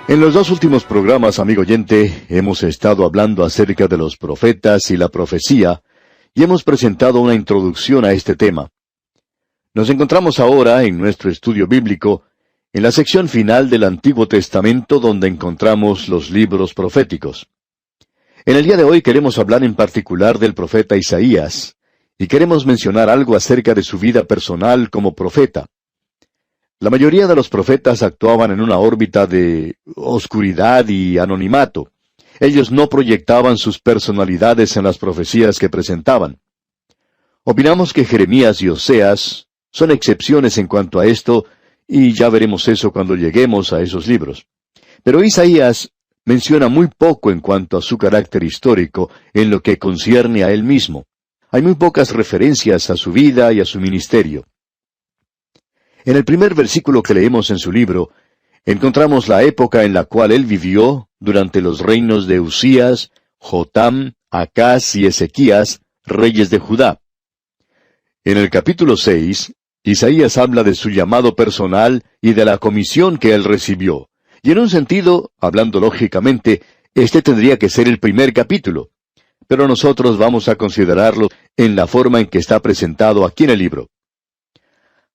En los dos últimos programas, amigo oyente, hemos estado hablando acerca de los profetas y la profecía, y hemos presentado una introducción a este tema. Nos encontramos ahora, en nuestro estudio bíblico, en la sección final del Antiguo Testamento donde encontramos los libros proféticos. En el día de hoy queremos hablar en particular del profeta Isaías, y queremos mencionar algo acerca de su vida personal como profeta. La mayoría de los profetas actuaban en una órbita de oscuridad y anonimato. Ellos no proyectaban sus personalidades en las profecías que presentaban. Opinamos que Jeremías y Oseas son excepciones en cuanto a esto, y ya veremos eso cuando lleguemos a esos libros. Pero Isaías menciona muy poco en cuanto a su carácter histórico en lo que concierne a él mismo. Hay muy pocas referencias a su vida y a su ministerio. En el primer versículo que leemos en su libro, encontramos la época en la cual él vivió durante los reinos de Usías, Jotam, Acaz y Ezequías, reyes de Judá. En el capítulo 6, Isaías habla de su llamado personal y de la comisión que él recibió. Y en un sentido, hablando lógicamente, este tendría que ser el primer capítulo. Pero nosotros vamos a considerarlo en la forma en que está presentado aquí en el libro.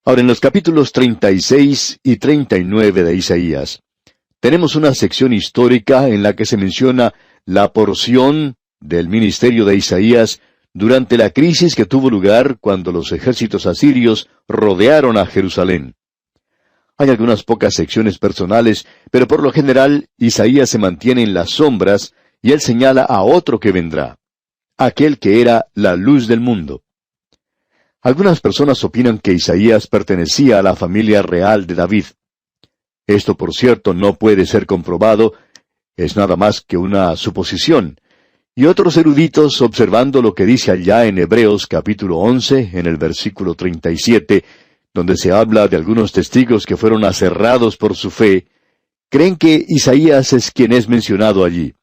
Ahora, en los capítulos 36 y 39 de Isaías, tenemos una sección histórica en la que se menciona la porción del ministerio de Isaías durante la crisis que tuvo lugar cuando los ejércitos asirios rodearon a Jerusalén. Hay algunas pocas secciones personales, pero por lo general Isaías se mantiene en las sombras y él señala a otro que vendrá, aquel que era la luz del mundo. Algunas personas opinan que Isaías pertenecía a la familia real de David. Esto, por cierto, no puede ser comprobado, es nada más que una suposición. Y otros eruditos, observando lo que dice allá en Hebreos capítulo 11, en el versículo 37, donde se habla de algunos testigos que fueron aserrados por su fe, creen que Isaías es quien es mencionado allí.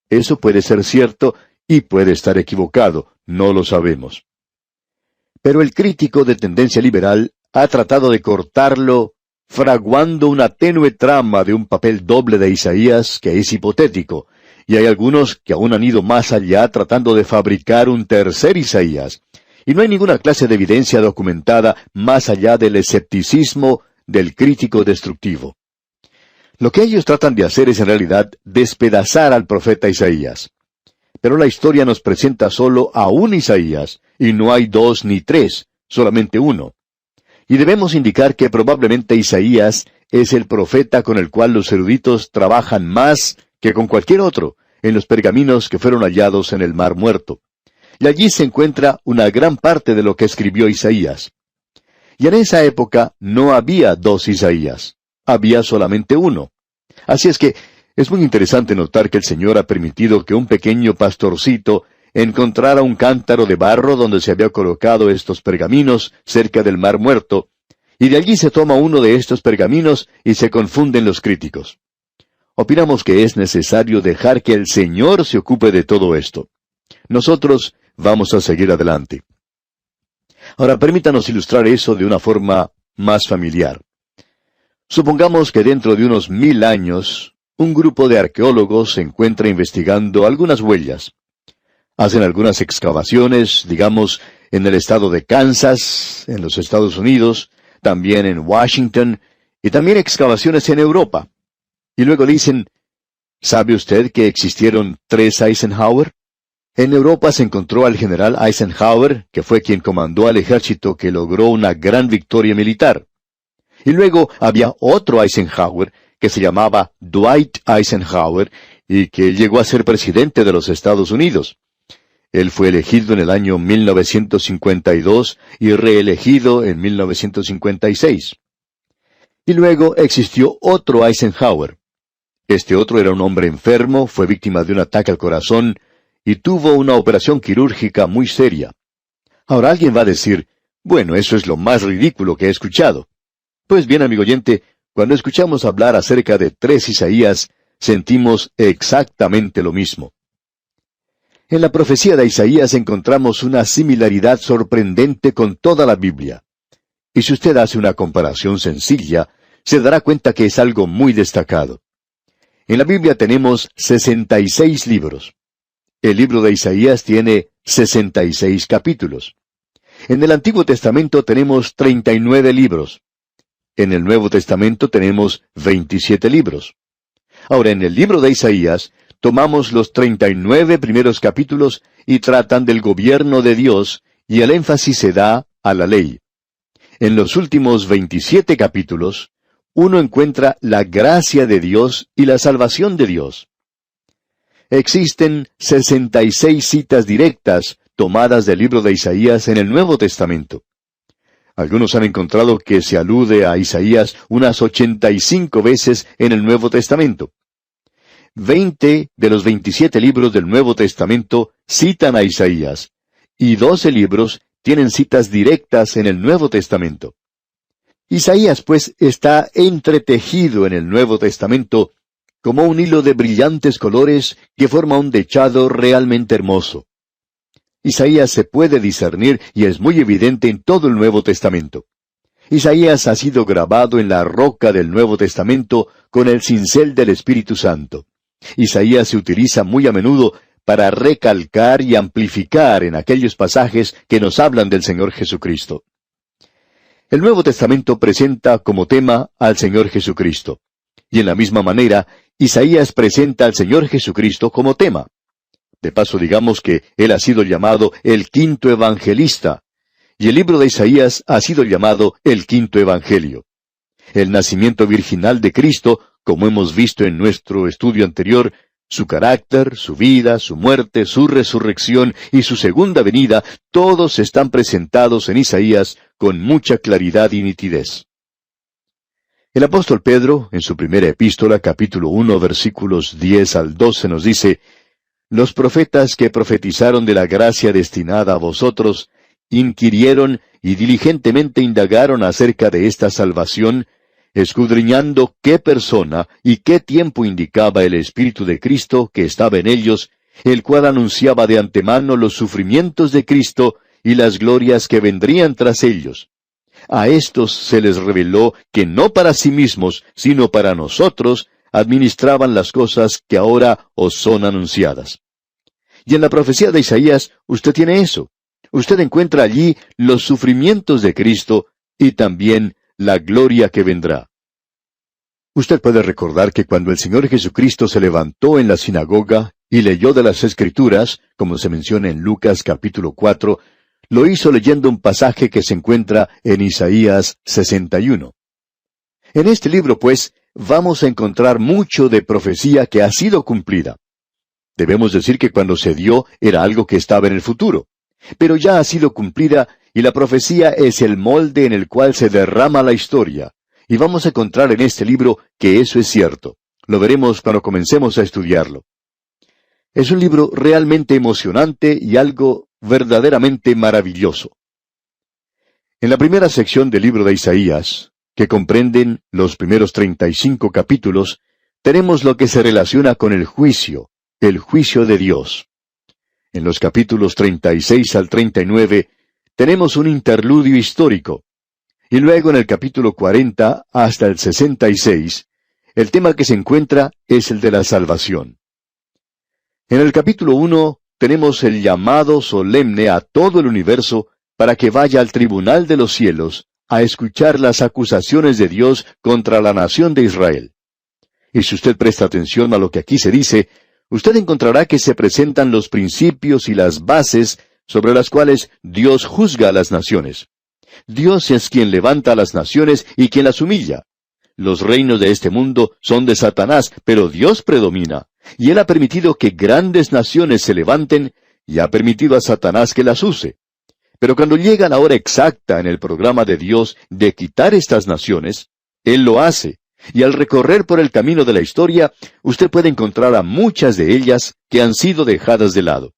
Eso puede ser cierto y puede estar equivocado, no lo sabemos. Pero el crítico de tendencia liberal ha tratado de cortarlo, fraguando una tenue trama de un papel doble de Isaías que es hipotético, y hay algunos que aún han ido más allá tratando de fabricar un tercer Isaías, y no hay ninguna clase de evidencia documentada más allá del escepticismo del crítico destructivo. Lo que ellos tratan de hacer es en realidad despedazar al profeta Isaías. Pero la historia nos presenta solo a un Isaías, y no hay dos ni tres, solamente uno. Y debemos indicar que probablemente Isaías es el profeta con el cual los eruditos trabajan más que con cualquier otro, en los pergaminos que fueron hallados en el Mar Muerto. Y allí se encuentra una gran parte de lo que escribió Isaías. Y en esa época no había dos Isaías, había solamente uno. Así es que es muy interesante notar que el Señor ha permitido que un pequeño pastorcito encontrara un cántaro de barro donde se había colocado estos pergaminos cerca del Mar Muerto, y de allí se toma uno de estos pergaminos y se confunden los críticos. Opinamos que es necesario dejar que el Señor se ocupe de todo esto. Nosotros vamos a seguir adelante. Ahora permítanos ilustrar eso de una forma más familiar. Supongamos que dentro de unos 1000 años, un grupo de arqueólogos se encuentra investigando algunas huellas. Hacen algunas excavaciones, digamos, en el estado de Kansas, en los Estados Unidos, también en Washington, y también excavaciones en Europa. Y luego dicen, ¿sabe usted que existieron 3 Eisenhower? En Europa se encontró al general Eisenhower, que fue quien comandó al ejército que logró una gran victoria militar. Y luego había otro Eisenhower, que se llamaba Dwight Eisenhower, y que llegó a ser presidente de los Estados Unidos. Él fue elegido en el año 1952 y reelegido en 1956. Y luego existió otro Eisenhower. Este otro era un hombre enfermo, fue víctima de un ataque al corazón y tuvo una operación quirúrgica muy seria. Ahora alguien va a decir, bueno, eso es lo más ridículo que he escuchado. Pues bien, amigo oyente, cuando escuchamos hablar acerca de 3 Isaías, sentimos exactamente lo mismo. En la profecía de Isaías encontramos una similaridad sorprendente con toda la Biblia. Y si usted hace una comparación sencilla, se dará cuenta que es algo muy destacado. En la Biblia tenemos 66 libros. El libro de Isaías tiene 66 capítulos. En el Antiguo Testamento tenemos 39 libros. En el Nuevo Testamento tenemos 27 libros. Ahora, en el libro de Isaías, tomamos los 39 primeros capítulos y tratan del gobierno de Dios, y el énfasis se da a la ley. En los últimos 27 capítulos, uno encuentra la gracia de Dios y la salvación de Dios. Existen 66 citas directas tomadas del libro de Isaías en el Nuevo Testamento. Algunos han encontrado que se alude a Isaías unas 85 veces en el Nuevo Testamento. 20 de los 27 libros del Nuevo Testamento citan a Isaías, y 12 libros tienen citas directas en el Nuevo Testamento. Isaías, pues, está entretejido en el Nuevo Testamento como un hilo de brillantes colores que forma un dechado realmente hermoso. Isaías se puede discernir y es muy evidente en todo el Nuevo Testamento. Isaías ha sido grabado en la roca del Nuevo Testamento con el cincel del Espíritu Santo. Isaías se utiliza muy a menudo para recalcar y amplificar en aquellos pasajes que nos hablan del Señor Jesucristo. El Nuevo Testamento presenta como tema al Señor Jesucristo. Y en la misma manera, Isaías presenta al Señor Jesucristo como tema. De paso, digamos que él ha sido llamado el quinto evangelista, y el libro de Isaías ha sido llamado el quinto evangelio. El nacimiento virginal de Cristo, como hemos visto en nuestro estudio anterior, su carácter, su vida, su muerte, su resurrección y su segunda venida, todos están presentados en Isaías con mucha claridad y nitidez. El apóstol Pedro, en su primera epístola, capítulo 1, versículos 10 al 12, nos dice: «Los profetas que profetizaron de la gracia destinada a vosotros, inquirieron y diligentemente indagaron acerca de esta salvación, escudriñando qué persona y qué tiempo indicaba el Espíritu de Cristo que estaba en ellos, el cual anunciaba de antemano los sufrimientos de Cristo y las glorias que vendrían tras ellos. A estos se les reveló que no para sí mismos, sino para nosotros, administraban las cosas que ahora os son anunciadas». Y en la profecía de Isaías, usted tiene eso. Usted encuentra allí los sufrimientos de Cristo y también la gloria que vendrá. Usted puede recordar que cuando el Señor Jesucristo se levantó en la sinagoga y leyó de las Escrituras, como se menciona en Lucas capítulo 4, lo hizo leyendo un pasaje que se encuentra en Isaías 61. En este libro, pues, vamos a encontrar mucho de profecía que ha sido cumplida. Debemos decir que cuando se dio era algo que estaba en el futuro, pero ya ha sido cumplida y la profecía es el molde en el cual se derrama la historia, y vamos a encontrar en este libro que eso es cierto. Lo veremos cuando comencemos a estudiarlo. Es un libro realmente emocionante y algo verdaderamente maravilloso. En la primera sección del libro de Isaías, que comprenden los primeros 35 capítulos, tenemos lo que se relaciona con el juicio de Dios. En los capítulos 36 al 39, tenemos un interludio histórico. Y luego en el capítulo 40 hasta el 66, el tema que se encuentra es el de la salvación. En el capítulo 1 tenemos el llamado solemne a todo el universo para que vaya al tribunal de los cielos a escuchar las acusaciones de Dios contra la nación de Israel. Y si usted presta atención a lo que aquí se dice, usted encontrará que se presentan los principios y las bases sobre las cuales Dios juzga a las naciones. Dios es quien levanta a las naciones y quien las humilla. Los reinos de este mundo son de Satanás, pero Dios predomina, y Él ha permitido que grandes naciones se levanten, y ha permitido a Satanás que las use. Pero cuando llega la hora exacta en el programa de Dios de quitar estas naciones, Él lo hace, y al recorrer por el camino de la historia, usted puede encontrar a muchas de ellas que han sido dejadas de lado.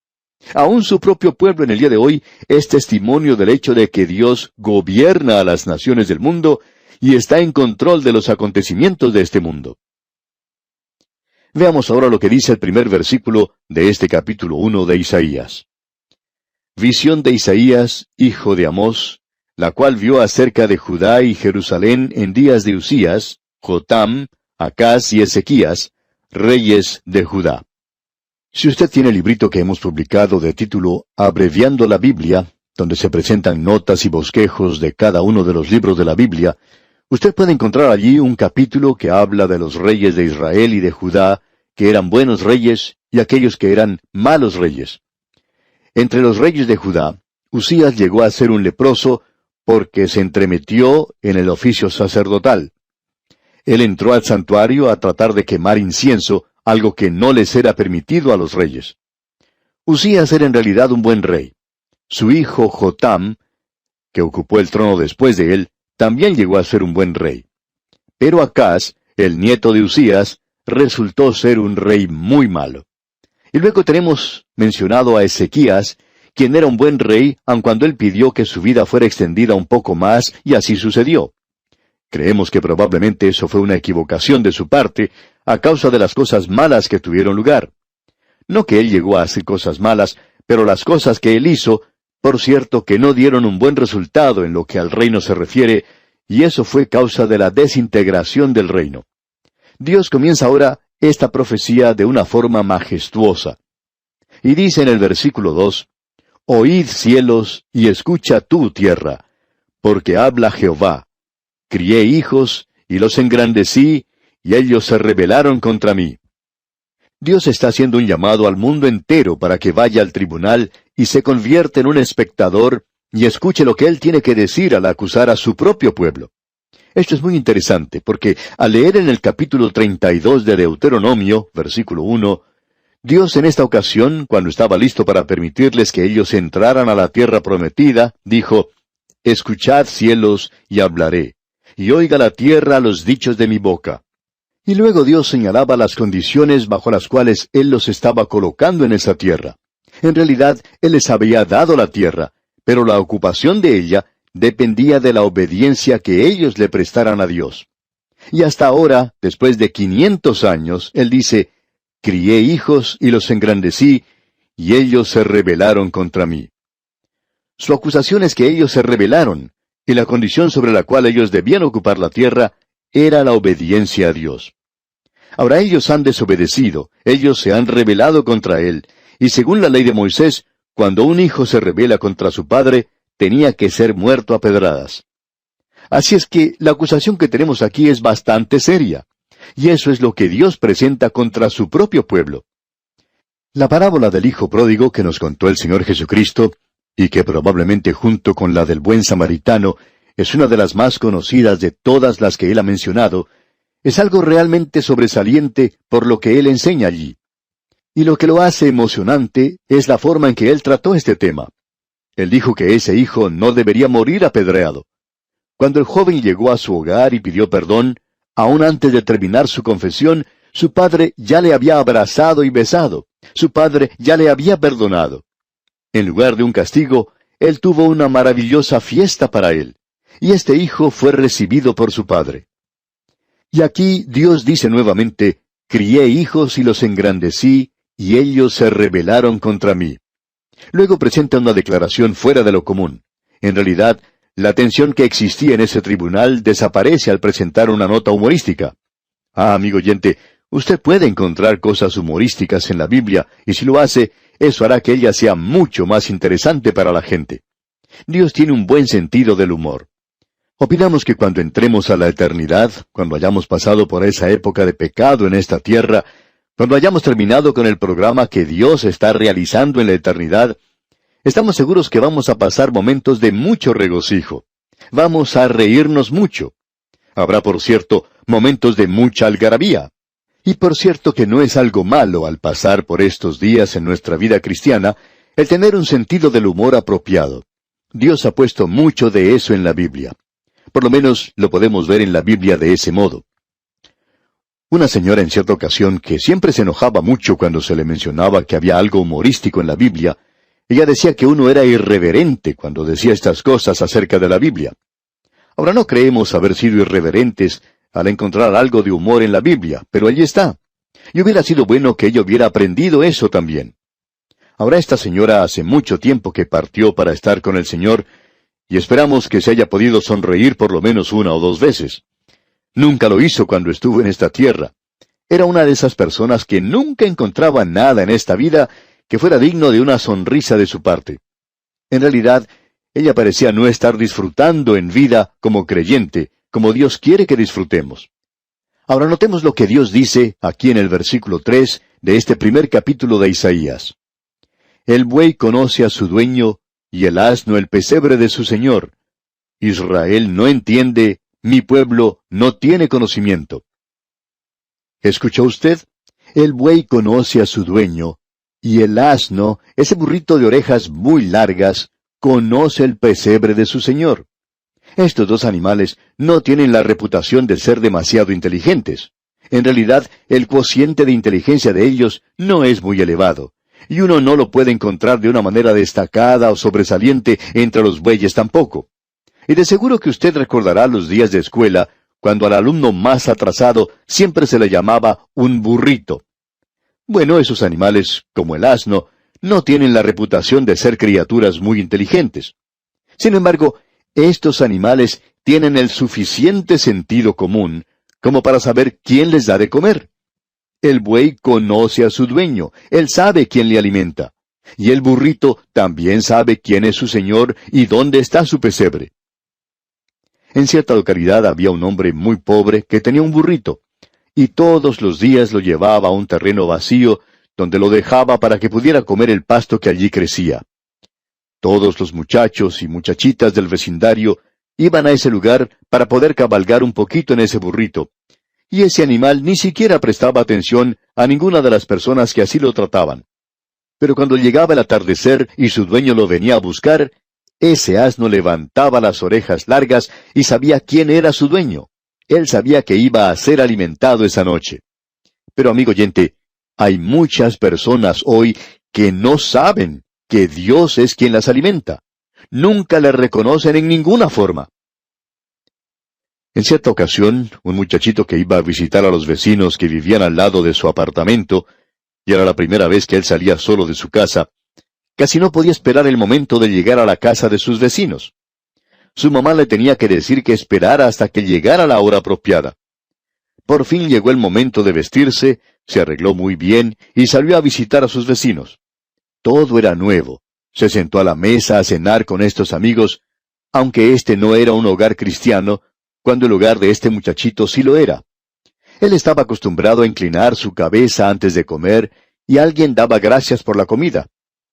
Aún su propio pueblo en el día de hoy es testimonio del hecho de que Dios gobierna a las naciones del mundo y está en control de los acontecimientos de este mundo. Veamos ahora lo que dice el primer versículo de este capítulo 1 de Isaías. Visión de Isaías, hijo de Amós, la cual vio acerca de Judá y Jerusalén en días de Usías, Jotam, Acaz y Ezequías, Reyes de Judá. Si usted tiene el librito que hemos publicado de título Abreviando la Biblia, donde se presentan notas y bosquejos de cada uno de los libros de la Biblia, usted puede encontrar allí un capítulo que habla de los reyes de Israel y de Judá, que eran buenos reyes, y aquellos que eran malos reyes. Entre los reyes de Judá, Usías llegó a ser un leproso porque se entremetió en el oficio sacerdotal. Él entró al santuario a tratar de quemar incienso, algo que no les era permitido a los reyes. Usías era en realidad un buen rey. Su hijo Jotam, que ocupó el trono después de él, también llegó a ser un buen rey. Pero Acaz, el nieto de Usías, resultó ser un rey muy malo. Y luego tenemos mencionado a Ezequías, quien era un buen rey, aun cuando él pidió que su vida fuera extendida un poco más, y así sucedió. Creemos que probablemente eso fue una equivocación de su parte, a causa de las cosas malas que tuvieron lugar. No que él llegó a hacer cosas malas, pero las cosas que él hizo, por cierto que no dieron un buen resultado en lo que al reino se refiere, y eso fue causa de la desintegración del reino. Dios comienza ahora esta profecía de una forma majestuosa. Y dice en el versículo 2, Oíd cielos, y escucha tú tierra, porque habla Jehová. Crié hijos, y los engrandecí, y ellos se rebelaron contra mí. Dios está haciendo un llamado al mundo entero para que vaya al tribunal y se convierta en un espectador y escuche lo que Él tiene que decir al acusar a su propio pueblo. Esto es muy interesante, porque al leer en el capítulo 32 de Deuteronomio, versículo 1, Dios en esta ocasión, cuando estaba listo para permitirles que ellos entraran a la tierra prometida, dijo, Escuchad cielos, y hablaré, y oiga la tierra los dichos de mi boca. Y luego Dios señalaba las condiciones bajo las cuales Él los estaba colocando en esa tierra. En realidad, Él les había dado la tierra, pero la ocupación de ella dependía de la obediencia que ellos le prestaran a Dios. Y hasta ahora, después de 500 años, Él dice, Crié hijos y los engrandecí, y ellos se rebelaron contra mí. Su acusación es que ellos se rebelaron, y la condición sobre la cual ellos debían ocupar la tierra era la obediencia a Dios. Ahora ellos han desobedecido, ellos se han rebelado contra Él, y según la ley de Moisés, cuando un hijo se rebela contra su padre, tenía que ser muerto a pedradas. Así es que la acusación que tenemos aquí es bastante seria, y eso es lo que Dios presenta contra su propio pueblo. La parábola del hijo pródigo que nos contó el Señor Jesucristo, y que probablemente junto con la del buen samaritano, es una de las más conocidas de todas las que Él ha mencionado, es algo realmente sobresaliente por lo que Él enseña allí. Y lo que lo hace emocionante es la forma en que Él trató este tema. Él dijo que ese hijo no debería morir apedreado. Cuando el joven llegó a su hogar y pidió perdón, aún antes de terminar su confesión, su padre ya le había abrazado y besado. Su padre ya le había perdonado. En lugar de un castigo, él tuvo una maravillosa fiesta para él. Y este hijo fue recibido por su padre. Y aquí Dios dice nuevamente, Crié hijos y los engrandecí, y ellos se rebelaron contra mí. Luego presenta una declaración fuera de lo común. En realidad, la tensión que existía en ese tribunal desaparece al presentar una nota humorística. Amigo oyente, usted puede encontrar cosas humorísticas en la Biblia, y si lo hace, eso hará que ella sea mucho más interesante para la gente. Dios tiene un buen sentido del humor. Opinamos que cuando entremos a la eternidad, cuando hayamos pasado por esa época de pecado en esta tierra, cuando hayamos terminado con el programa que Dios está realizando en la eternidad, estamos seguros que vamos a pasar momentos de mucho regocijo. Vamos a reírnos mucho. Habrá, por cierto, momentos de mucha algarabía. Y por cierto que no es algo malo al pasar por estos días en nuestra vida cristiana, el tener un sentido del humor apropiado. Dios ha puesto mucho de eso en la Biblia. Por lo menos lo podemos ver en la Biblia de ese modo. Una señora en cierta ocasión, que siempre se enojaba mucho cuando se le mencionaba que había algo humorístico en la Biblia, ella decía que uno era irreverente cuando decía estas cosas acerca de la Biblia. Ahora no creemos haber sido irreverentes al encontrar algo de humor en la Biblia, pero allí está. Y hubiera sido bueno que ella hubiera aprendido eso también. Ahora esta señora hace mucho tiempo que partió para estar con el Señor, y esperamos que se haya podido sonreír por lo menos una o dos veces. Nunca lo hizo cuando estuvo en esta tierra. Era una de esas personas que nunca encontraba nada en esta vida que fuera digno de una sonrisa de su parte. En realidad, ella parecía no estar disfrutando en vida como creyente, como Dios quiere que disfrutemos. Ahora notemos lo que Dios dice aquí en el versículo 3 de este primer capítulo de Isaías. El buey conoce a su dueño, y el asno el pesebre de su señor. Israel no entiende, mi pueblo no tiene conocimiento. ¿Escuchó usted? El buey conoce a su dueño, y el asno, ese burrito de orejas muy largas, conoce el pesebre de su señor. Estos dos animales no tienen la reputación de ser demasiado inteligentes. En realidad, el cociente de inteligencia de ellos no es muy elevado, y uno no lo puede encontrar de una manera destacada o sobresaliente entre los bueyes tampoco. Y de seguro que usted recordará los días de escuela, cuando al alumno más atrasado siempre se le llamaba un burrito. Bueno, esos animales, como el asno, no tienen la reputación de ser criaturas muy inteligentes. Sin embargo, estos animales tienen el suficiente sentido común como para saber quién les da de comer. El buey conoce a su dueño, él sabe quién le alimenta. Y el burrito también sabe quién es su señor y dónde está su pesebre. En cierta localidad había un hombre muy pobre que tenía un burrito, y todos los días lo llevaba a un terreno vacío, donde lo dejaba para que pudiera comer el pasto que allí crecía. Todos los muchachos y muchachitas del vecindario iban a ese lugar para poder cabalgar un poquito en ese burrito, y ese animal ni siquiera prestaba atención a ninguna de las personas que así lo trataban. Pero cuando llegaba el atardecer y su dueño lo venía a buscar, ese asno levantaba las orejas largas y sabía quién era su dueño. Él sabía que iba a ser alimentado esa noche. Pero amigo oyente, hay muchas personas hoy que no saben que Dios es quien las alimenta. Nunca le reconocen en ninguna forma. En cierta ocasión, un muchachito que iba a visitar a los vecinos que vivían al lado de su apartamento, y era la primera vez que él salía solo de su casa, casi no podía esperar el momento de llegar a la casa de sus vecinos. Su mamá le tenía que decir que esperara hasta que llegara la hora apropiada. Por fin llegó el momento de vestirse, se arregló muy bien y salió a visitar a sus vecinos. Todo era nuevo. Se sentó a la mesa a cenar con estos amigos, aunque este no era un hogar cristiano, cuando el hogar de este muchachito sí lo era. Él estaba acostumbrado a inclinar su cabeza antes de comer, y alguien daba gracias por la comida.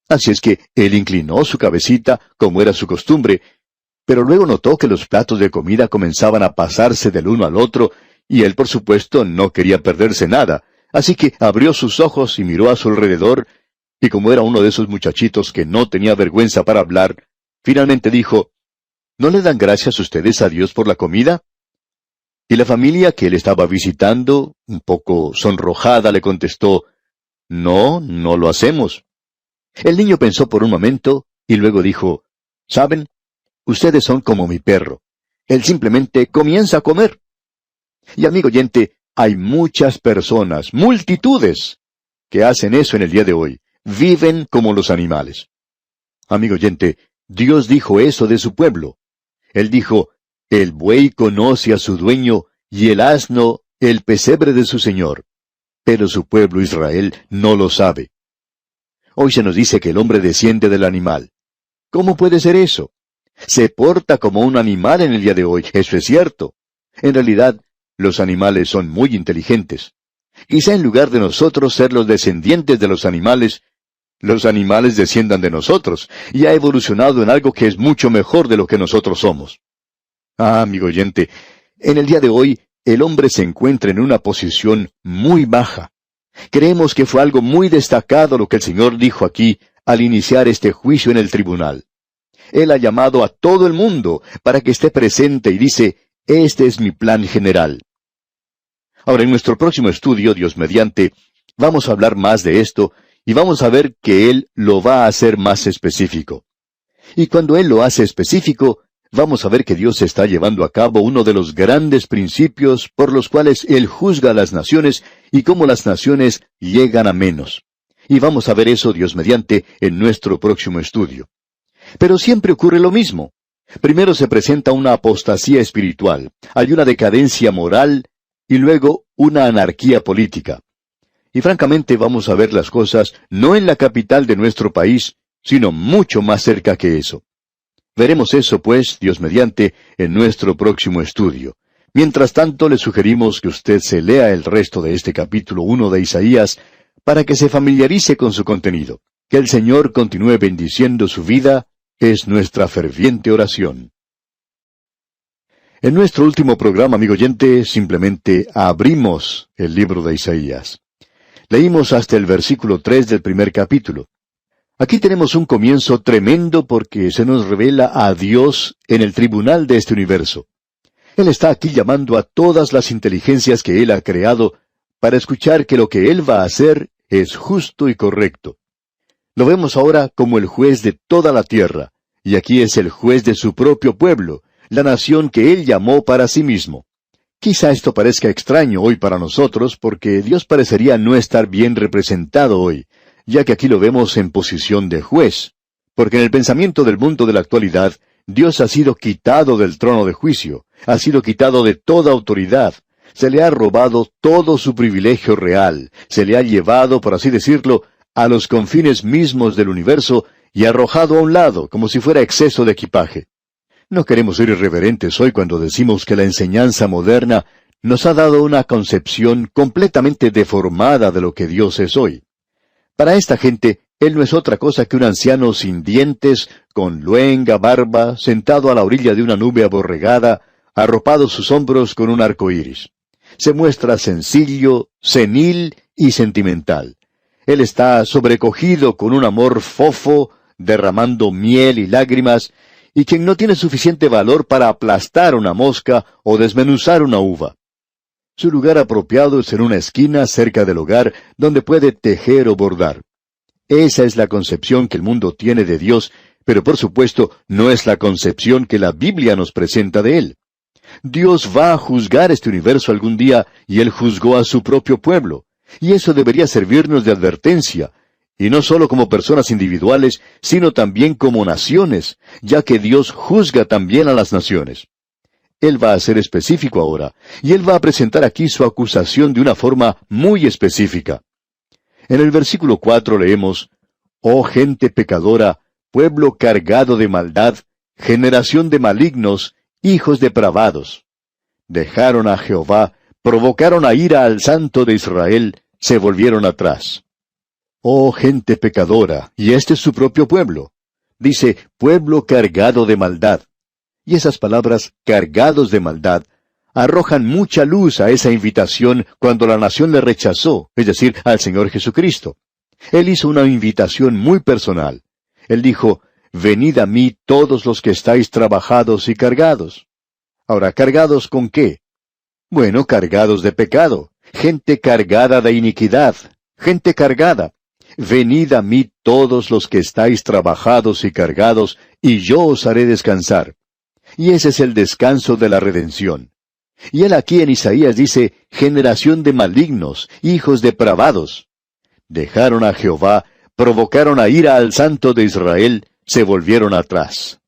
Así es que él inclinó su cabecita, como era su costumbre, pero luego notó que los platos de comida comenzaban a pasarse del uno al otro, y él, por supuesto, no quería perderse nada, así que abrió sus ojos y miró a su alrededor, y como era uno de esos muchachitos que no tenía vergüenza para hablar, finalmente dijo, ¿no le dan gracias ustedes a Dios por la comida? Y la familia que él estaba visitando, un poco sonrojada, le contestó, no, no lo hacemos. El niño pensó por un momento, y luego dijo, ¿saben? Ustedes son como mi perro. Él simplemente comienza a comer. Y amigo oyente, hay muchas personas, multitudes, que hacen eso en el día de hoy. Viven como los animales. Amigo oyente, Dios dijo eso de su pueblo. Él dijo, el buey conoce a su dueño, y el asno el pesebre de su señor. Pero su pueblo Israel no lo sabe. Hoy se nos dice que el hombre desciende del animal. ¿Cómo puede ser eso? Se porta como un animal en el día de hoy, eso es cierto. En realidad, los animales son muy inteligentes. Quizá en lugar de nosotros ser los descendientes de los animales desciendan de nosotros, y ha evolucionado en algo que es mucho mejor de lo que nosotros somos. Ah, amigo oyente, en el día de hoy, el hombre se encuentra en una posición muy baja. Creemos que fue algo muy destacado lo que el Señor dijo aquí al iniciar este juicio en el tribunal. Él ha llamado a todo el mundo para que esté presente y dice, este es mi plan general. Ahora, en nuestro próximo estudio, Dios mediante, vamos a hablar más de esto y vamos a ver que Él lo va a hacer más específico. Y cuando Él lo hace específico, vamos a ver que Dios está llevando a cabo uno de los grandes principios por los cuales Él juzga a las naciones y cómo las naciones llegan a menos. Y vamos a ver eso, Dios mediante, en nuestro próximo estudio. Pero siempre ocurre lo mismo. Primero se presenta una apostasía espiritual, hay una decadencia moral, y luego una anarquía política. Y francamente vamos a ver las cosas no en la capital de nuestro país, sino mucho más cerca que eso. Veremos eso, pues, Dios mediante, en nuestro próximo estudio. Mientras tanto, le sugerimos que usted se lea el resto de este capítulo 1 de Isaías para que se familiarice con su contenido. Que el Señor continúe bendiciendo su vida, es nuestra ferviente oración. En nuestro último programa, amigo oyente, simplemente abrimos el libro de Isaías. Leímos hasta el versículo 3 del primer capítulo. Aquí tenemos un comienzo tremendo porque se nos revela a Dios en el tribunal de este universo. Él está aquí llamando a todas las inteligencias que Él ha creado para escuchar que lo que Él va a hacer es justo y correcto. Lo vemos ahora como el juez de toda la tierra, y aquí es el juez de su propio pueblo, la nación que Él llamó para sí mismo. Quizá esto parezca extraño hoy para nosotros porque Dios parecería no estar bien representado hoy, ya que aquí lo vemos en posición de juez, porque en el pensamiento del mundo de la actualidad, Dios ha sido quitado del trono de juicio, ha sido quitado de toda autoridad, se le ha robado todo su privilegio real, se le ha llevado, por así decirlo, a los confines mismos del universo y arrojado a un lado, como si fuera exceso de equipaje. No queremos ser irreverentes hoy cuando decimos que la enseñanza moderna nos ha dado una concepción completamente deformada de lo que Dios es hoy. Para esta gente, Él no es otra cosa que un anciano sin dientes, con luenga barba, sentado a la orilla de una nube aborregada, arropado sus hombros con un arco iris. Se muestra sencillo, senil y sentimental. Él está sobrecogido con un amor fofo, derramando miel y lágrimas, y quien no tiene suficiente valor para aplastar una mosca o desmenuzar una uva. Su lugar apropiado es en una esquina cerca del hogar donde puede tejer o bordar. Esa es la concepción que el mundo tiene de Dios, pero por supuesto no es la concepción que la Biblia nos presenta de Él. Dios va a juzgar este universo algún día y Él juzgó a su propio pueblo. Y eso debería servirnos de advertencia, y no solo como personas individuales, sino también como naciones, ya que Dios juzga también a las naciones. Él va a ser específico ahora, y Él va a presentar aquí su acusación de una forma muy específica. En el versículo 4 leemos, «Oh gente pecadora, pueblo cargado de maldad, generación de malignos, hijos depravados. Dejaron a Jehová, provocaron a ira al Santo de Israel, se volvieron atrás». Oh gente pecadora, y este es su propio pueblo. Dice, pueblo cargado de maldad. Y esas palabras, cargados de maldad, arrojan mucha luz a esa invitación cuando la nación le rechazó, es decir, al Señor Jesucristo. Él hizo una invitación muy personal. Él dijo, venid a mí todos los que estáis trabajados y cargados. Ahora, ¿cargados con qué? Bueno, cargados de pecado, gente cargada de iniquidad, gente cargada. Venid a mí todos los que estáis trabajados y cargados, y yo os haré descansar. Y ese es el descanso de la redención. Y él aquí en Isaías dice, generación de malignos, hijos depravados. Dejaron a Jehová, provocaron a ira al Santo de Israel, se volvieron atrás.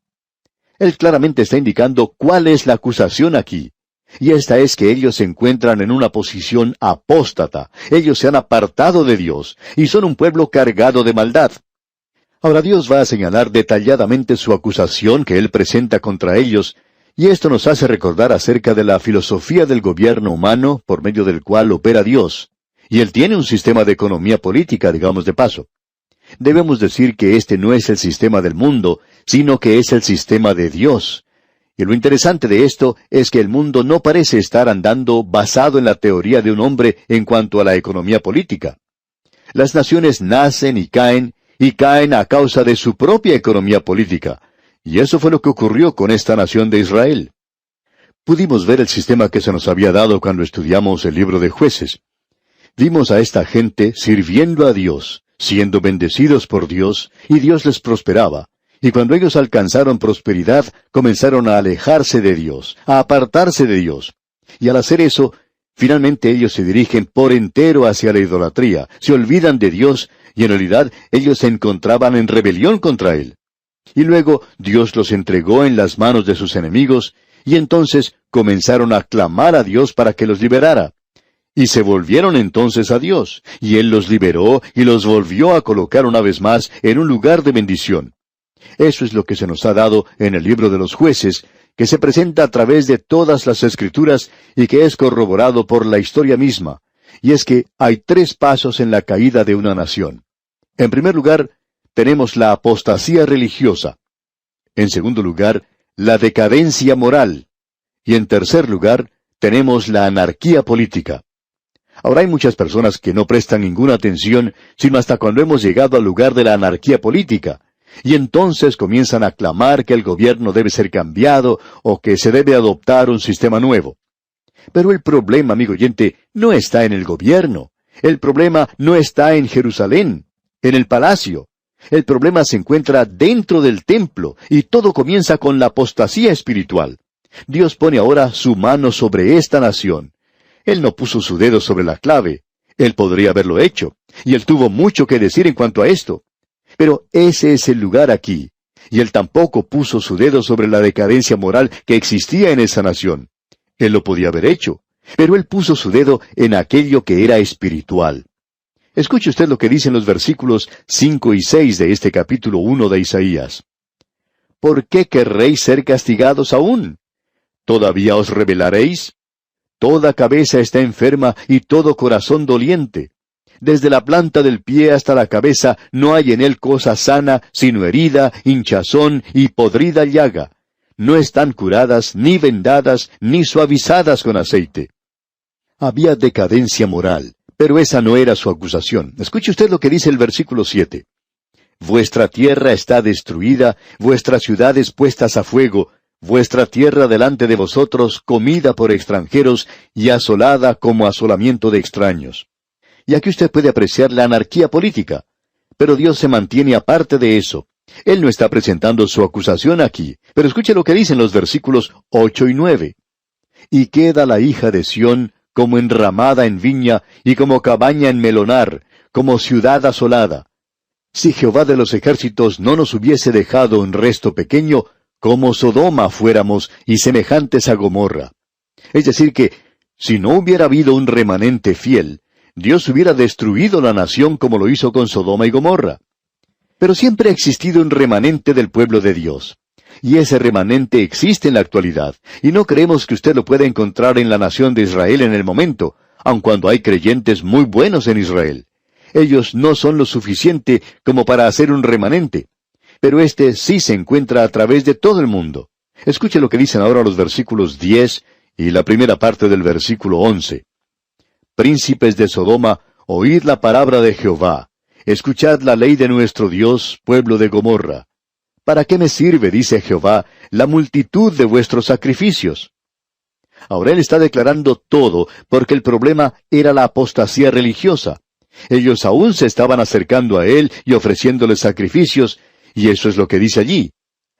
Él claramente está indicando cuál es la acusación aquí. Y esta es que ellos se encuentran en una posición apóstata. Ellos se han apartado de Dios, y son un pueblo cargado de maldad. Ahora Dios va a señalar detalladamente su acusación que Él presenta contra ellos, y esto nos hace recordar acerca de la filosofía del gobierno humano por medio del cual opera Dios. Y Él tiene un sistema de economía política, digamos de paso. Debemos decir que este no es el sistema del mundo, sino que es el sistema de Dios. Y lo interesante de esto es que el mundo no parece estar andando basado en la teoría de un hombre en cuanto a la economía política. Las naciones nacen y caen a causa de su propia economía política. Y eso fue lo que ocurrió con esta nación de Israel. Pudimos ver el sistema que se nos había dado cuando estudiamos el libro de Jueces. Vimos a esta gente sirviendo a Dios, siendo bendecidos por Dios, y Dios les prosperaba. Y cuando ellos alcanzaron prosperidad, comenzaron a alejarse de Dios, a apartarse de Dios. Y al hacer eso, finalmente ellos se dirigen por entero hacia la idolatría, se olvidan de Dios, y en realidad ellos se encontraban en rebelión contra Él. Y luego Dios los entregó en las manos de sus enemigos, y entonces comenzaron a clamar a Dios para que los liberara. Y se volvieron entonces a Dios, y Él los liberó y los volvió a colocar una vez más en un lugar de bendición. Eso es lo que se nos ha dado en el libro de los Jueces, que se presenta a través de todas las Escrituras y que es corroborado por la historia misma. Y es que hay 3 pasos en la caída de una nación. En primer lugar, tenemos la apostasía religiosa. En segundo lugar, la decadencia moral. Y en tercer lugar, tenemos la anarquía política. Ahora hay muchas personas que no prestan ninguna atención, sino hasta cuando hemos llegado al lugar de la anarquía política. Y entonces comienzan a clamar que el gobierno debe ser cambiado o que se debe adoptar un sistema nuevo. Pero el problema, amigo oyente, no está en el gobierno. El problema no está en Jerusalén, en el palacio. El problema se encuentra dentro del templo, y todo comienza con la apostasía espiritual. Dios pone ahora su mano sobre esta nación. Él no puso su dedo sobre la clave. Él podría haberlo hecho, y él tuvo mucho que decir en cuanto a esto. Pero ese es el lugar aquí, y él tampoco puso su dedo sobre la decadencia moral que existía en esa nación. Él lo podía haber hecho, pero él puso su dedo en aquello que era espiritual. Escuche usted lo que dicen los versículos 5 y 6 de este capítulo 1 de Isaías. ¿Por qué querréis ser castigados aún? ¿Todavía os rebelaréis? Toda cabeza está enferma y todo corazón doliente. Desde la planta del pie hasta la cabeza no hay en él cosa sana, sino herida, hinchazón y podrida llaga. No están curadas, ni vendadas, ni suavizadas con aceite. Había decadencia moral, pero esa no era su acusación. Escuche usted lo que dice el versículo 7. Vuestra tierra está destruida, vuestras ciudades puestas a fuego, vuestra tierra delante de vosotros comida por extranjeros y asolada como asolamiento de extraños. Y aquí usted puede apreciar la anarquía política. Pero Dios se mantiene aparte de eso. Él no está presentando su acusación aquí, pero escuche lo que dicen los versículos 8 y 9. Y queda la hija de Sión como enramada en viña y como cabaña en melonar, como ciudad asolada. Si Jehová de los ejércitos no nos hubiese dejado un resto pequeño, como Sodoma fuéramos y semejantes a Gomorra. Es decir que, si no hubiera habido un remanente fiel, Dios hubiera destruido la nación como lo hizo con Sodoma y Gomorra. Pero siempre ha existido un remanente del pueblo de Dios. Y ese remanente existe en la actualidad, y no creemos que usted lo pueda encontrar en la nación de Israel en el momento, aun cuando hay creyentes muy buenos en Israel. Ellos no son lo suficiente como para hacer un remanente, pero este sí se encuentra a través de todo el mundo. Escuche lo que dicen ahora los versículos 10 y la primera parte del versículo 11. Príncipes de Sodoma, oíd la palabra de Jehová. Escuchad la ley de nuestro Dios, pueblo de Gomorra. ¿Para qué me sirve, dice Jehová, la multitud de vuestros sacrificios? Ahora él está declarando todo, porque el problema era la apostasía religiosa. Ellos aún se estaban acercando a él y ofreciéndole sacrificios, y eso es lo que dice allí.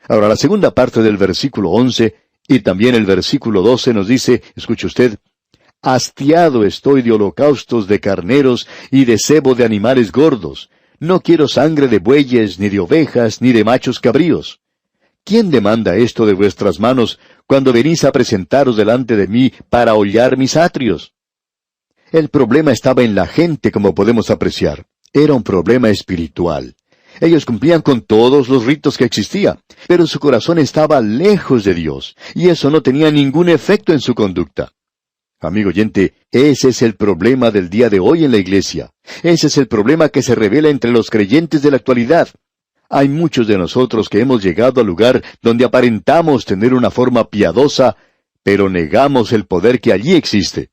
Ahora la segunda parte del versículo 11, y también el versículo 12 nos dice, escuche usted, hastiado estoy de holocaustos de carneros y de sebo de animales gordos. No quiero sangre de bueyes, ni de ovejas, ni de machos cabríos. ¿Quién demanda esto de vuestras manos cuando venís a presentaros delante de mí para hollar mis atrios? El problema estaba en la gente, como podemos apreciar. Era un problema espiritual. Ellos cumplían con todos los ritos que existía, pero su corazón estaba lejos de Dios, y eso no tenía ningún efecto en su conducta. Amigo oyente, ese es el problema del día de hoy en la iglesia. Ese es el problema que se revela entre los creyentes de la actualidad. Hay muchos de nosotros que hemos llegado al lugar donde aparentamos tener una forma piadosa, pero negamos el poder que allí existe.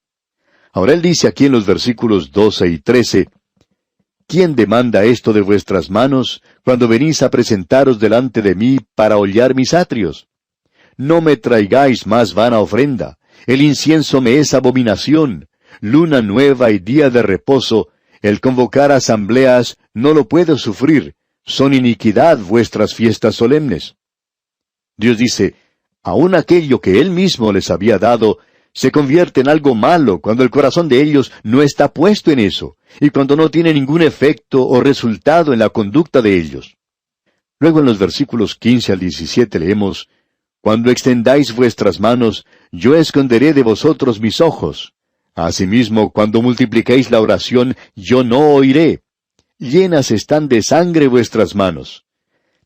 Ahora él dice aquí en los versículos 12 y 13, ¿quién demanda esto de vuestras manos cuando venís a presentaros delante de mí para hollar mis atrios? No me traigáis más vana ofrenda. El incienso me es abominación. Luna nueva y día de reposo, el convocar asambleas, no lo puedo sufrir. Son iniquidad vuestras fiestas solemnes. Dios dice, aun aquello que Él mismo les había dado, se convierte en algo malo cuando el corazón de ellos no está puesto en eso, y cuando no tiene ningún efecto o resultado en la conducta de ellos. Luego en los versículos 15 al 17 leemos, cuando extendáis vuestras manos, yo esconderé de vosotros mis ojos. Asimismo, cuando multipliquéis la oración, yo no oiré. Llenas están de sangre vuestras manos.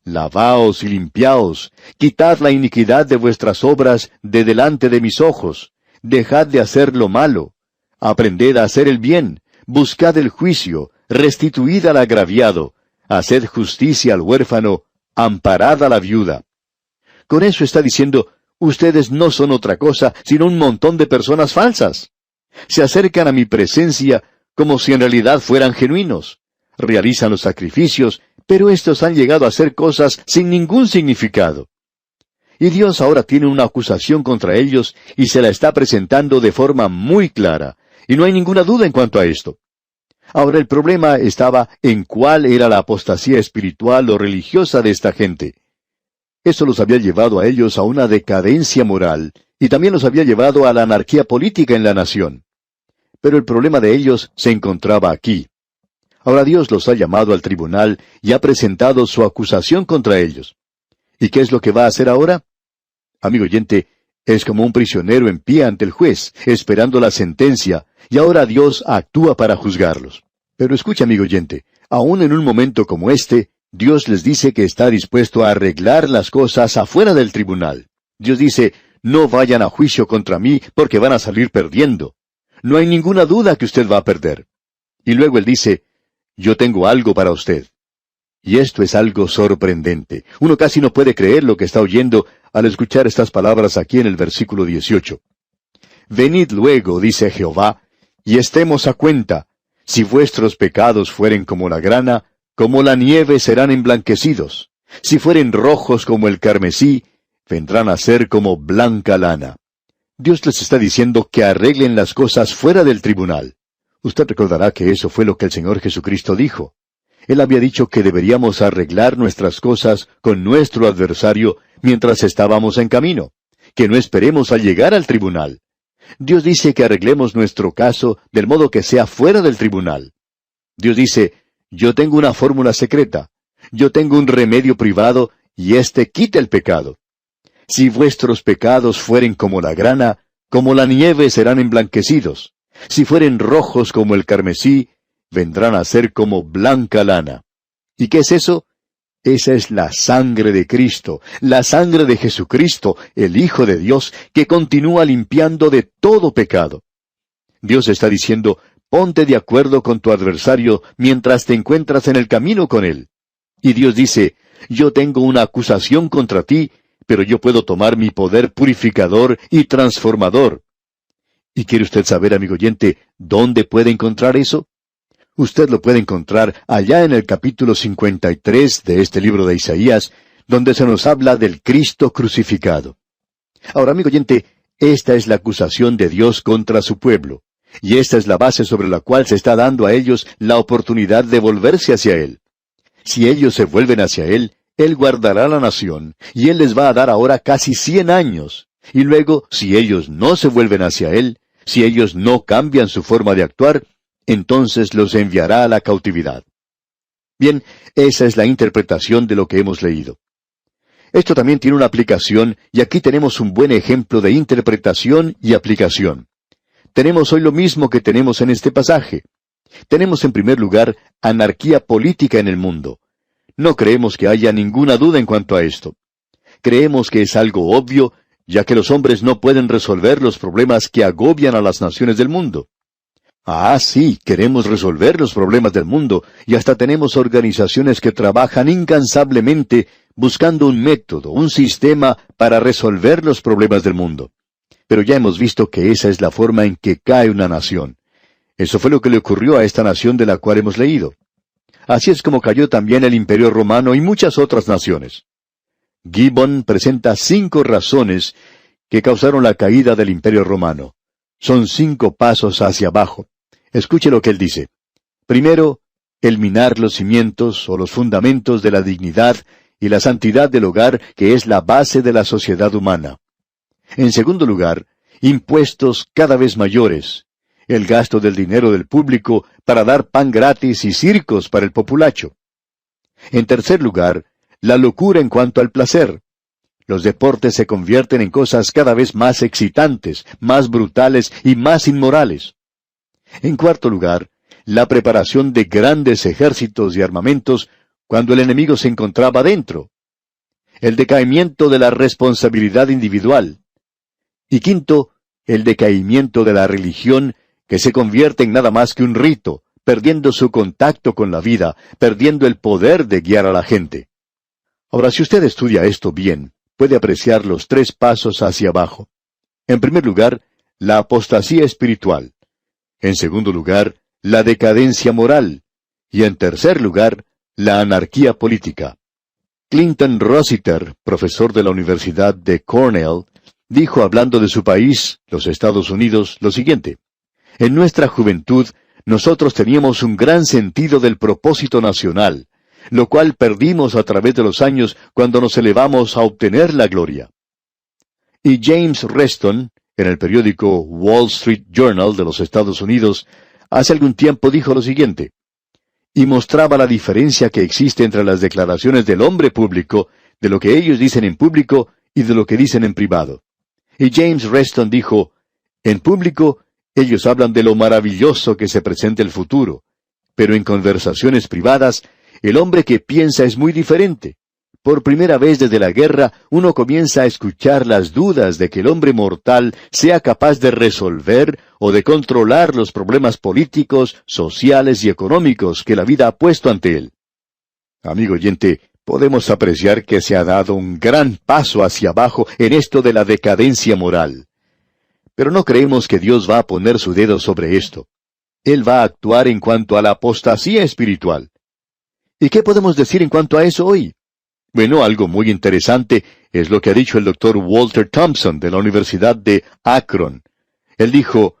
Lavaos y limpiaos, quitad la iniquidad de vuestras obras de delante de mis ojos. Dejad de hacer lo malo. Aprended a hacer el bien. Buscad el juicio. Restituid al agraviado. Haced justicia al huérfano. Amparad a la viuda. Con eso está diciendo, ustedes no son otra cosa sino un montón de personas falsas. Se acercan a mi presencia como si en realidad fueran genuinos. Realizan los sacrificios, pero estos han llegado a hacer cosas sin ningún significado. Y Dios ahora tiene una acusación contra ellos y se la está presentando de forma muy clara, y no hay ninguna duda en cuanto a esto. Ahora el problema estaba en cuál era la apostasía espiritual o religiosa de esta gente. Eso los había llevado a ellos a una decadencia moral, y también los había llevado a la anarquía política en la nación. Pero el problema de ellos se encontraba aquí. Ahora Dios los ha llamado al tribunal y ha presentado su acusación contra ellos. ¿Y qué es lo que va a hacer ahora? Amigo oyente, es como un prisionero en pie ante el juez, esperando la sentencia, y ahora Dios actúa para juzgarlos. Pero escucha, amigo oyente, aún en un momento como este, Dios les dice que está dispuesto a arreglar las cosas afuera del tribunal. Dios dice, no vayan a juicio contra mí porque van a salir perdiendo. No hay ninguna duda que usted va a perder. Y luego Él dice, yo tengo algo para usted. Y esto es algo sorprendente. Uno casi no puede creer lo que está oyendo al escuchar estas palabras aquí en el versículo 18. Venid luego, dice Jehová, y estemos a cuenta. Si vuestros pecados fueren como la grana, como la nieve serán emblanquecidos. Si fueren rojos como el carmesí, vendrán a ser como blanca lana. Dios les está diciendo que arreglen las cosas fuera del tribunal. Usted recordará que eso fue lo que el Señor Jesucristo dijo. Él había dicho que deberíamos arreglar nuestras cosas con nuestro adversario mientras estábamos en camino, que no esperemos al llegar al tribunal. Dios dice que arreglemos nuestro caso del modo que sea fuera del tribunal. Dios dice, yo tengo una fórmula secreta, yo tengo un remedio privado, y éste quita el pecado. Si vuestros pecados fueren como la grana, como la nieve serán emblanquecidos. Si fueren rojos como el carmesí, vendrán a ser como blanca lana. ¿Y qué es eso? Esa es la sangre de Cristo, la sangre de Jesucristo, el Hijo de Dios, que continúa limpiando de todo pecado. Dios está diciendo, ponte de acuerdo con tu adversario mientras te encuentras en el camino con él. Y Dios dice, yo tengo una acusación contra ti, pero yo puedo tomar mi poder purificador y transformador. ¿Y quiere usted saber, amigo oyente, dónde puede encontrar eso? Usted lo puede encontrar allá en el capítulo 53 de este libro de Isaías, donde se nos habla del Cristo crucificado. Ahora, amigo oyente, esta es la acusación de Dios contra su pueblo, y esta es la base sobre la cual se está dando a ellos la oportunidad de volverse hacia Él. Si ellos se vuelven hacia Él, Él guardará la nación, y Él les va a dar ahora casi 100 años. Y luego, si ellos no se vuelven hacia Él, si ellos no cambian su forma de actuar, entonces los enviará a la cautividad. Bien, esa es la interpretación de lo que hemos leído. Esto también tiene una aplicación, y aquí tenemos un buen ejemplo de interpretación y aplicación. Tenemos hoy lo mismo que tenemos en este pasaje. Tenemos en primer lugar anarquía política en el mundo. No creemos que haya ninguna duda en cuanto a esto. Creemos que es algo obvio, ya que los hombres no pueden resolver los problemas que agobian a las naciones del mundo. Ah, sí, queremos resolver los problemas del mundo, y hasta tenemos organizaciones que trabajan incansablemente buscando un método, un sistema para resolver los problemas del mundo. Pero ya hemos visto que esa es la forma en que cae una nación. Eso fue lo que le ocurrió a esta nación de la cual hemos leído. Así es como cayó también el Imperio Romano y muchas otras naciones. Gibbon presenta 5 razones que causaron la caída del Imperio Romano. Son 5 pasos hacia abajo. Escuche lo que él dice. Primero, el minar los cimientos o los fundamentos de la dignidad y la santidad del hogar, que es la base de la sociedad humana. En segundo lugar, impuestos cada vez mayores, el gasto del dinero del público para dar pan gratis y circos para el populacho. En tercer lugar, la locura en cuanto al placer. Los deportes se convierten en cosas cada vez más excitantes, más brutales y más inmorales. En cuarto lugar, la preparación de grandes ejércitos y armamentos cuando el enemigo se encontraba dentro. El decaimiento de la responsabilidad individual. Y quinto, el decaimiento de la religión que se convierte en nada más que un rito, perdiendo su contacto con la vida, perdiendo el poder de guiar a la gente. Ahora, si usted estudia esto bien, puede apreciar los tres pasos hacia abajo. En primer lugar, la apostasía espiritual. En segundo lugar, la decadencia moral. Y en tercer lugar, la anarquía política. Clinton Rossiter, profesor de la Universidad de Cornell, dijo hablando de su país, los Estados Unidos, lo siguiente: en nuestra juventud, nosotros teníamos un gran sentido del propósito nacional, lo cual perdimos a través de los años cuando nos elevamos a obtener la gloria. Y James Reston, en el periódico Wall Street Journal de los Estados Unidos, hace algún tiempo dijo lo siguiente, y mostraba la diferencia que existe entre las declaraciones del hombre público, de lo que ellos dicen en público y de lo que dicen en privado. Y James Reston dijo, en público, ellos hablan de lo maravilloso que se presenta el futuro, pero en conversaciones privadas, el hombre que piensa es muy diferente. Por primera vez desde la guerra, uno comienza a escuchar las dudas de que el hombre mortal sea capaz de resolver o de controlar los problemas políticos, sociales y económicos que la vida ha puesto ante él. Amigo oyente, podemos apreciar que se ha dado un gran paso hacia abajo en esto de la decadencia moral. Pero no creemos que Dios va a poner su dedo sobre esto. Él va a actuar en cuanto a la apostasía espiritual. ¿Y qué podemos decir en cuanto a eso hoy? Bueno, algo muy interesante es lo que ha dicho el doctor Walter Thompson de la Universidad de Akron. Él dijo,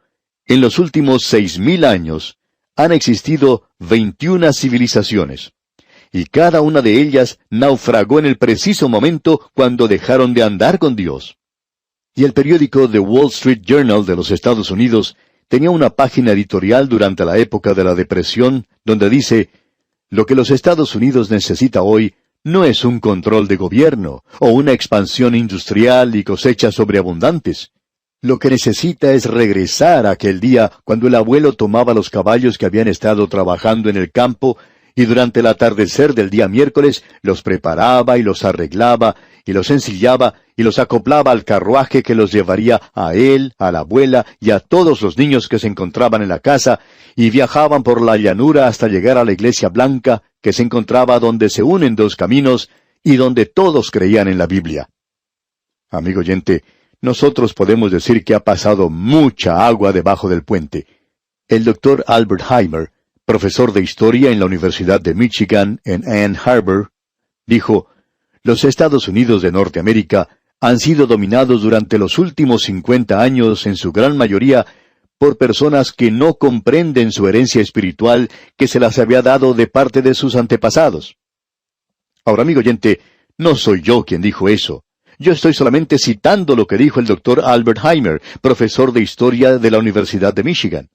en los últimos 6,000 años han existido 21 civilizaciones, y cada una de ellas naufragó en el preciso momento cuando dejaron de andar con Dios. Y el periódico The Wall Street Journal de los Estados Unidos tenía una página editorial durante la época de la Depresión donde dice, lo que los Estados Unidos necesita hoy no es un control de gobierno, o una expansión industrial y cosechas sobreabundantes. Lo que necesita es regresar a aquel día cuando el abuelo tomaba los caballos que habían estado trabajando en el campo, y durante el atardecer del día miércoles los preparaba y los arreglaba, y los ensillaba, y los acoplaba al carruaje que los llevaría a él, a la abuela y a todos los niños que se encontraban en la casa, y viajaban por la llanura hasta llegar a la iglesia blanca, que se encontraba donde se unen dos caminos, y donde todos creían en la Biblia. Amigo oyente, nosotros podemos decir que ha pasado mucha agua debajo del puente. El doctor Albert Heimer, profesor de historia en la Universidad de Michigan en Ann Arbor, dijo, los Estados Unidos de Norteamérica han sido dominados durante los últimos 50 años en su gran mayoría por personas que no comprenden su herencia espiritual que se las había dado de parte de sus antepasados. Ahora, amigo oyente, no soy yo quien dijo eso. Yo estoy solamente citando lo que dijo el doctor Albert Heimer, profesor de historia de la Universidad de Michigan.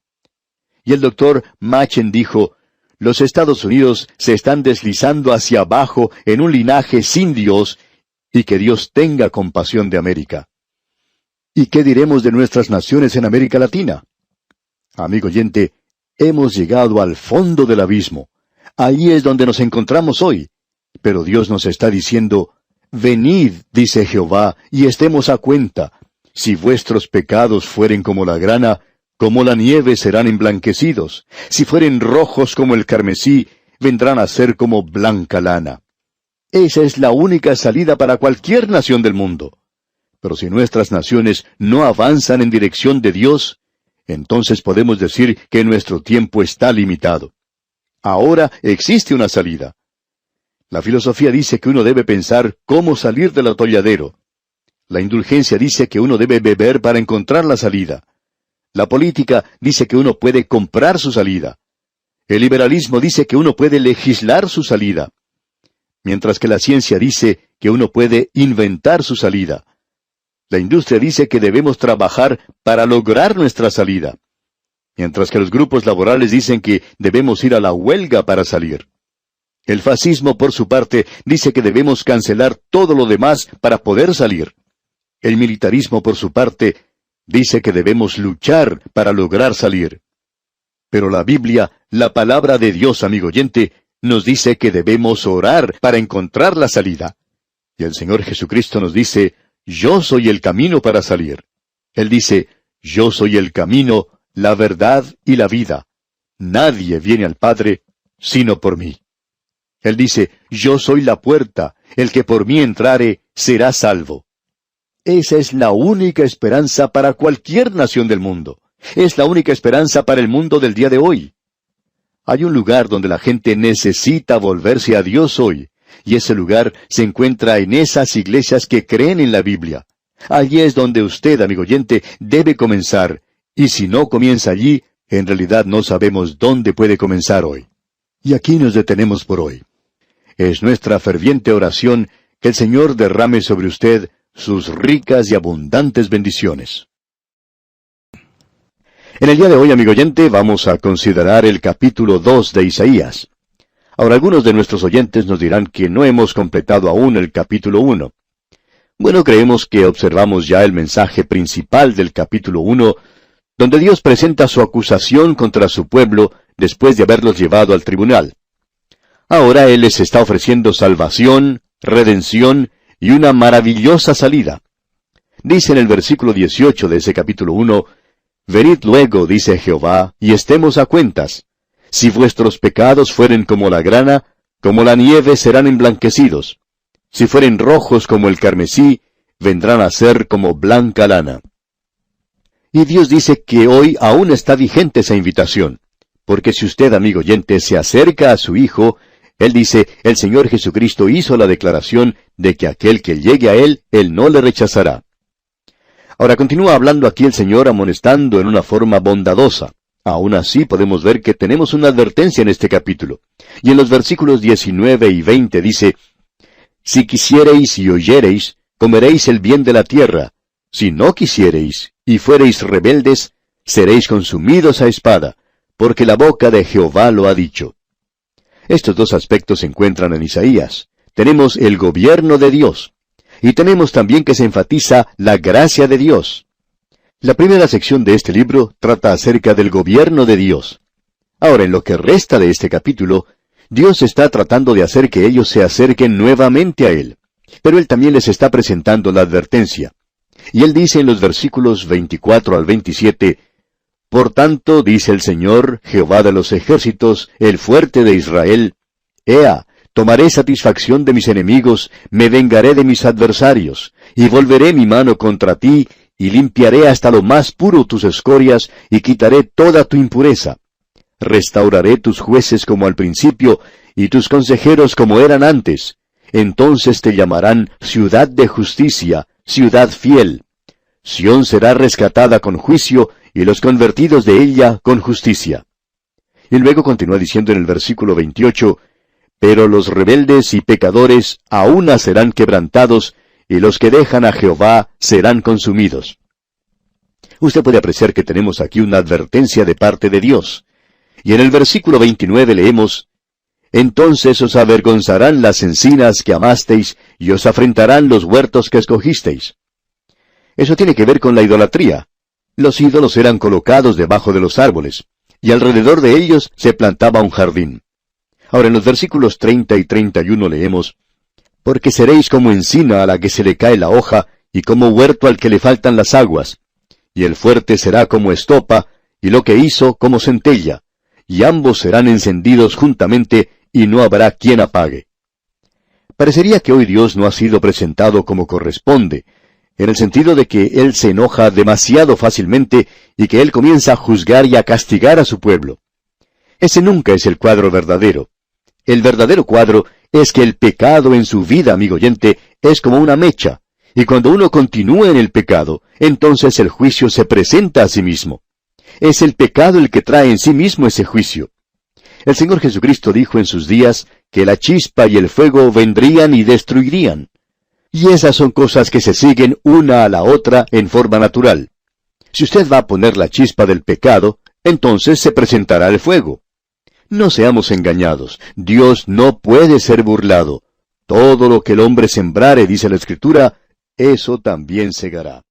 Y el doctor Machen dijo, los Estados Unidos se están deslizando hacia abajo en un linaje sin Dios, y que Dios tenga compasión de América. ¿Y qué diremos de nuestras naciones en América Latina? Amigo oyente, hemos llegado al fondo del abismo. Ahí es donde nos encontramos hoy. Pero Dios nos está diciendo, venid, dice Jehová, y estemos a cuenta. Si vuestros pecados fueren como la grana, como la nieve serán emblanquecidos. Si fueren rojos como el carmesí, vendrán a ser como blanca lana. Esa es la única salida para cualquier nación del mundo. Pero si nuestras naciones no avanzan en dirección de Dios, entonces podemos decir que nuestro tiempo está limitado. Ahora existe una salida. La filosofía dice que uno debe pensar cómo salir del atolladero. La indulgencia dice que uno debe beber para encontrar la salida. La política dice que uno puede comprar su salida. El liberalismo dice que uno puede legislar su salida. Mientras que la ciencia dice que uno puede inventar su salida. La industria dice que debemos trabajar para lograr nuestra salida. Mientras que los grupos laborales dicen que debemos ir a la huelga para salir. El fascismo, por su parte, dice que debemos cancelar todo lo demás para poder salir. El militarismo, por su parte, dice que debemos luchar para lograr salir. Pero la Biblia, la palabra de Dios, amigo oyente, nos dice que debemos orar para encontrar la salida. Y el Señor Jesucristo nos dice, yo soy el camino para salir. Él dice, yo soy el camino, la verdad y la vida. Nadie viene al Padre sino por mí. Él dice, yo soy la puerta, el que por mí entrare será salvo. Esa es la única esperanza para cualquier nación del mundo. Es la única esperanza para el mundo del día de hoy. Hay un lugar donde la gente necesita volverse a Dios hoy, y ese lugar se encuentra en esas iglesias que creen en la Biblia. Allí es donde usted, amigo oyente, debe comenzar, y si no comienza allí, en realidad no sabemos dónde puede comenzar hoy. Y aquí nos detenemos por hoy. Es nuestra ferviente oración que el Señor derrame sobre usted sus ricas y abundantes bendiciones. En el día de hoy, amigo oyente, vamos a considerar el capítulo 2 de Isaías. Ahora, algunos de nuestros oyentes nos dirán que no hemos completado aún el capítulo 1. Bueno, creemos que observamos ya el mensaje principal del capítulo 1, donde Dios presenta su acusación contra su pueblo después de haberlos llevado al tribunal. Ahora Él les está ofreciendo salvación, redención y una maravillosa salida. Dice en el versículo 18 de ese capítulo 1, «Venid luego, dice Jehová, y estemos a cuentas. Si vuestros pecados fueren como la grana, como la nieve serán emblanquecidos. Si fueren rojos como el carmesí, vendrán a ser como blanca lana». Y Dios dice que hoy aún está vigente esa invitación, porque si usted, amigo oyente, se acerca a su Hijo, Él dice, el Señor Jesucristo hizo la declaración de que aquel que llegue a Él no le rechazará. Ahora continúa hablando aquí el Señor amonestando en una forma bondadosa. Aún así podemos ver que tenemos una advertencia en este capítulo. Y en los versículos 19 y 20 dice, «Si quisiereis y oyereis, comeréis el bien de la tierra. Si no quisiereis y fuereis rebeldes, seréis consumidos a espada, porque la boca de Jehová lo ha dicho». Estos dos aspectos se encuentran en Isaías. Tenemos el gobierno de Dios. Y tenemos también que se enfatiza la gracia de Dios. La primera sección de este libro trata acerca del gobierno de Dios. Ahora, en lo que resta de este capítulo, Dios está tratando de hacer que ellos se acerquen nuevamente a Él. Pero Él también les está presentando la advertencia. Y Él dice en los versículos 24 al 27, «Por tanto, dice el Señor, Jehová de los ejércitos, el fuerte de Israel, Ea, tomaré satisfacción de mis enemigos, me vengaré de mis adversarios, y volveré mi mano contra ti, y limpiaré hasta lo más puro tus escorias, y quitaré toda tu impureza. Restauraré tus jueces como al principio, y tus consejeros como eran antes. Entonces te llamarán ciudad de justicia, ciudad fiel. Sión será rescatada con juicio, y los convertidos de ella con justicia». Y luego continúa diciendo en el versículo 28, «Pero los rebeldes y pecadores aún serán quebrantados, y los que dejan a Jehová serán consumidos». Usted puede apreciar que tenemos aquí una advertencia de parte de Dios. Y en el versículo 29 leemos, «Entonces os avergonzarán las encinas que amasteis, y os afrentarán los huertos que escogisteis». Eso tiene que ver con la idolatría. Los ídolos eran colocados debajo de los árboles, y alrededor de ellos se plantaba un jardín. Ahora en los versículos 30 y 31 leemos, «Porque seréis como encina a la que se le cae la hoja, y como huerto al que le faltan las aguas. Y el fuerte será como estopa, y lo que hizo como centella, y ambos serán encendidos juntamente, y no habrá quien apague». Parecería que hoy Dios no ha sido presentado como corresponde, en el sentido de que Él se enoja demasiado fácilmente y que Él comienza a juzgar y a castigar a su pueblo. Ese nunca es el cuadro verdadero. El verdadero cuadro es que el pecado en su vida, amigo oyente, es como una mecha, y cuando uno continúa en el pecado, entonces el juicio se presenta a sí mismo. Es el pecado el que trae en sí mismo ese juicio. El Señor Jesucristo dijo en sus días que la chispa y el fuego vendrían y destruirían. Y esas son cosas que se siguen una a la otra en forma natural. Si usted va a poner la chispa del pecado, entonces se presentará el fuego. No seamos engañados. Dios no puede ser burlado. Todo lo que el hombre sembrare, dice la Escritura, eso también segará.